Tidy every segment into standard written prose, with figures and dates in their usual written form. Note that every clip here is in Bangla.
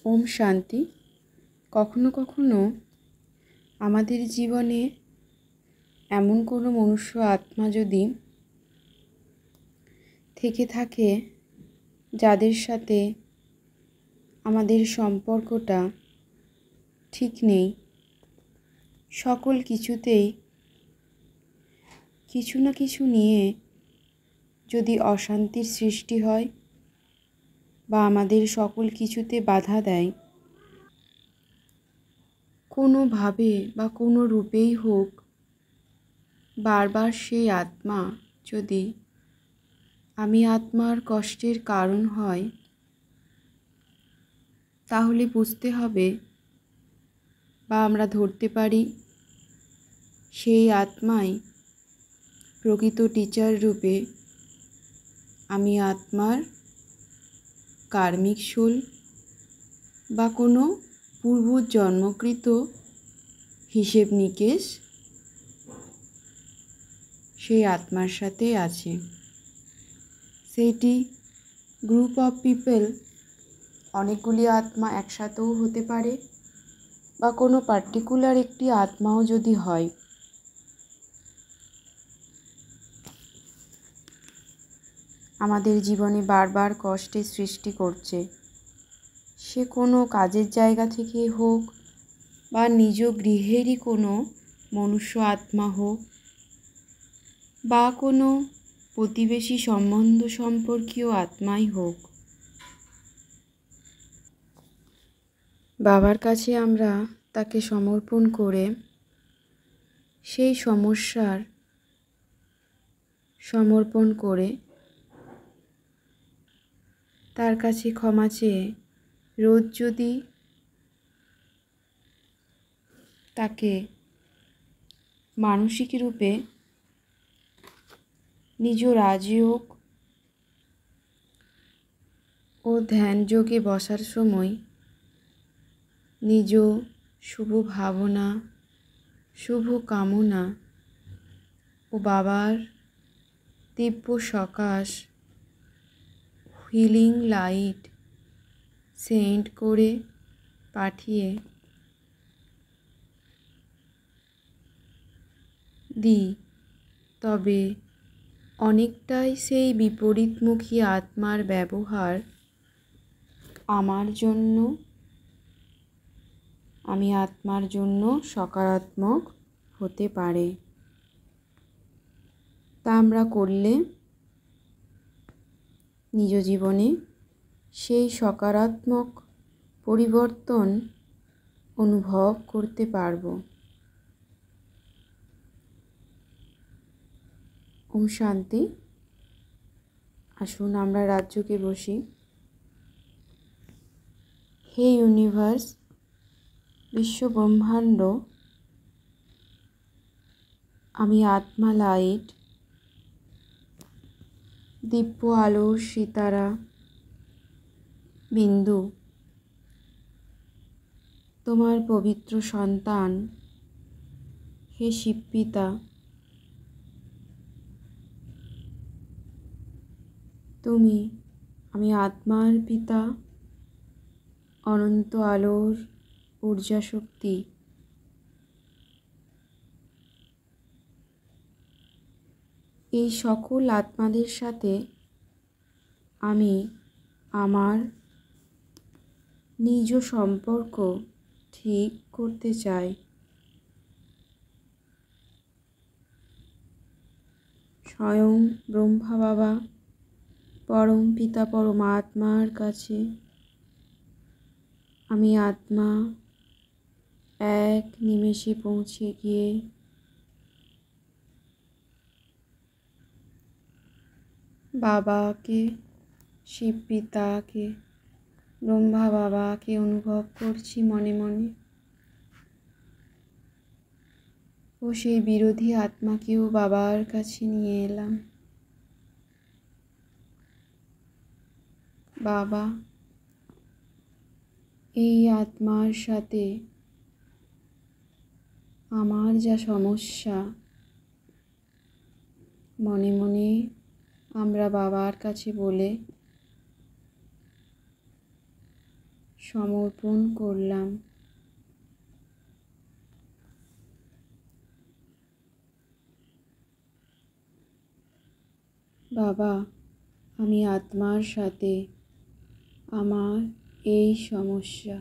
ওম শান্তি। কখনো কখনো আমাদের জীবনে এমন কোনো মনুষ্য আত্মা যদি থেকে থাকে যাদের সাথে আমাদের সম্পর্কটা ঠিক নেই, সকল কিছুতেই কিছু না কিছু নিয়ে যদি অশান্তির সৃষ্টি হয় বা আমাদের সকল কিছুতে বাধা দেয়, কোনোভাবে বা কোনো রূপেই হোক, বারবার সেই আত্মা যদি আমি আত্মার কষ্টের কারণ হয়, তাহলে বুঝতে হবে বা আমরা ধরতে পারি সেই আত্মাই প্রকৃত টিচার রূপে আমি আত্মার কার্মিক সোল বা কোনো পূর্বজন্মকৃত হিসেব নিকেশ সেই আত্মার সাথে আছে। সেইটি গ্রুপ অফ পিপল, অনেকগুলি আত্মা একসাথেও হতে পারে, বা কোনো পার্টিকুলার একটি আত্মাও যদি হয়। আমাদের জীবনে বারবার কষ্টের সৃষ্টি করছে, সে কোনো কাজের জায়গা থেকে হোক বা নিজ গৃহেরই কোনো মনুষ্য আত্মা হোক বা কোনো প্রতিবেশী সম্বন্ধ সম্পর্কীয় আত্মাই হোক। বাবার কাছে আমরা তাকে সমর্পণ করে সেই সমস্যার সমর্পণ করে তার কাছে ক্ষমা চেয়ে রোজ যদি তাকে মানসিক রূপে নিজ রাজযোগ ও ধ্যান যোগে বসার সময় নিজ শুভ ভাবনা, শুভ কামনা ও বাবার দিব্য সকাশ হিলিং লাইট সেন্ড করে পাঠিয়ে দিই, তবে অনেকটাই সেই বিপরীতমুখী আত্মার ব্যবহার আমার জন্য, আমি আত্মার জন্য সকারাত্মক হতে পারে। তা আমরা করলে নিজ জীবনে সেই সকারাত্মক পরিবর্তন অনুভব করতে পারব। ওম শান্তি। আসুন আমরা রাজযোগে বসি। হে ইউনিভার্স, বিশ্ব ব্রহ্মাণ্ড, আমি আত্মা লাইট, দিব্য আলোর সিতারা বিন্দু, তোমার পবিত্র সন্তান, হে শিবপিতা, তুমি আমি আত্মার পিতা, অনন্ত আলোর ঊর্জা শক্তি। এই সকল আত্মাদের সাথে আমি আমার নিজ সম্পর্ক ঠিক করতে চাই। স্বয়ং ব্রহ্মা বাবা, পরম পিতা পরমাত্মার কাছে আমি আত্মা এক নিমেষে পৌঁছে গিয়ে বাবাকে, শিব পিতাকে, ব্রহ্মা বাবাকে অনুভব করছি মনে মনে, ও সেই বিরোধী আত্মাকেও বাবার কাছে নিয়ে এলাম। বাবা, এই আত্মার সাথে আমার যা সমস্যা, মনে মনে আমরা বাবার কাছে বলে সমর্পণ করলাম। বাবা, আমি আত্মার সাথে আমার এই সমস্যা,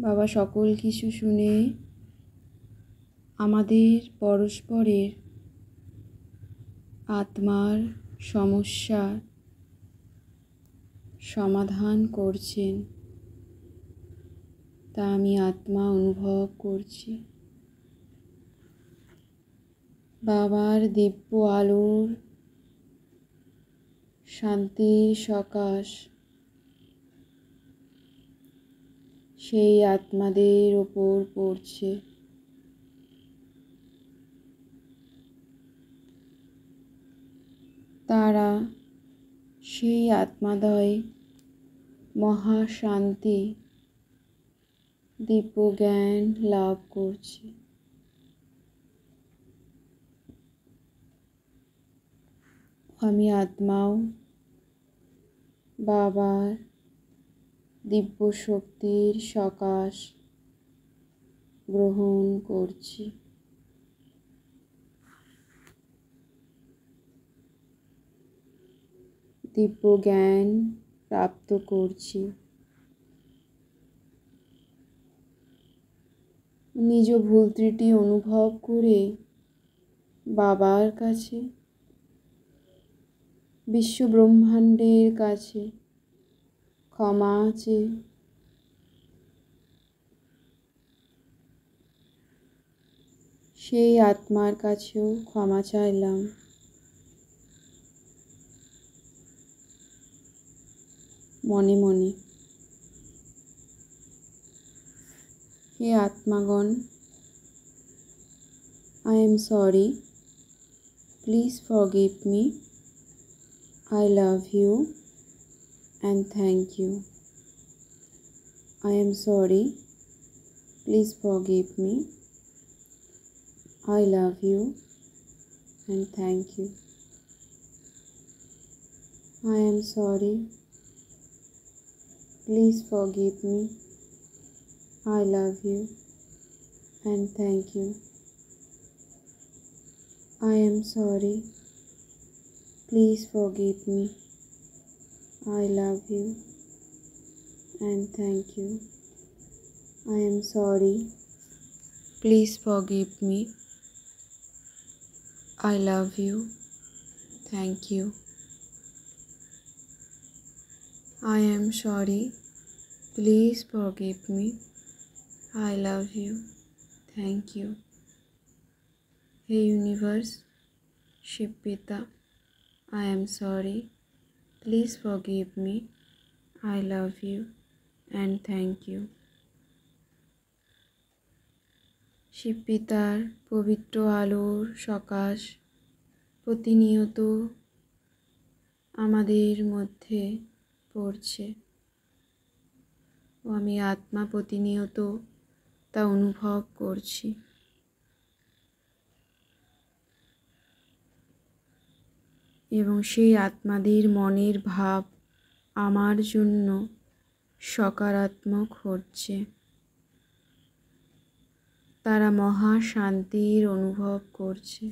বাবা সকল কিছু শুনে আমাদের পরস্পরের আত্মার সমস্যার সমাধান করছেন, তা আমি আত্মা অনুভব করছি। বাবার দিব্য আলোর শান্তির সকাশ সেই আত্মাদের ওপর পড়ছে। তারা সেই আত্মাদয় মহাশান্তি দিব্য জ্ঞান লাভ করছে। আমি আত্মাও বাবার দিব্য শক্তির সকাশ গ্রহণ করছি। দিব্য জ্ঞান প্রাপ্ত করছি। নিজ ভুল ত্রুটি অনুভব করে বাবার কাছে, বিশ্ব ব্রহ্মাণ্ডের কাছে ক্ষমা চেয়ে সেই আত্মার কাছেও ক্ষমা চাইলাম। মনে মনে, হে আত্মাগণ, I am sorry, please forgive me, I love you and thank you. I am sorry, please forgive me, I love you and thank you. I am sorry, please forgive me, I love you and thank you. I am sorry, please forgive me, I love you and thank you. I am sorry, please forgive me, I love you, thank you. I am sorry, please forgive me, I love you, thank you. Hey universe, Shiv Pita, I am sorry, please forgive me, I love you and thank you. Shiva পিতার পবিত্র আলোর সকাশ প্রতিনিয়ত আমাদের মধ্যে পড়ছে ও আমি আত্মা প্রতিনিয়ত তা অনুভব করছি। এবং সেই আত্মাদের মনের ভাব আমার জন্য সকারাত্মক হচ্ছে। তারা মহা শান্তির অনুভব করছে।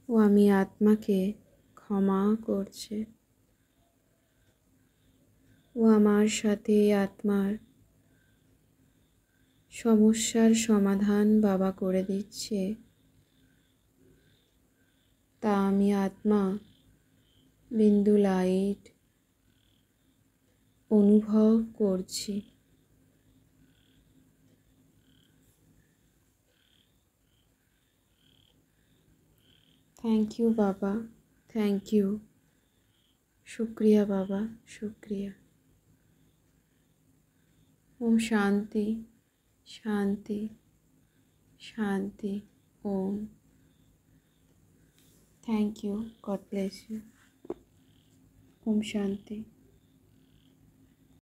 ও আমি আত্মাকে ক্ষমা করছে। ও আমার সাথে আত্মার সমস্যার সমাধান বাবা করে দিচ্ছে, তা আমি আত্মা বিন্দু লাইট অনুভব করছি। থ্যাংক ইউ বাবা, থ্যাংক ইউ। শুক্রিয়া বাবা, শুক্রিয়া। ওম শান্তি, শান্তি, শান্তি। ওম। Thank you, God bless you. ওম শান্তি।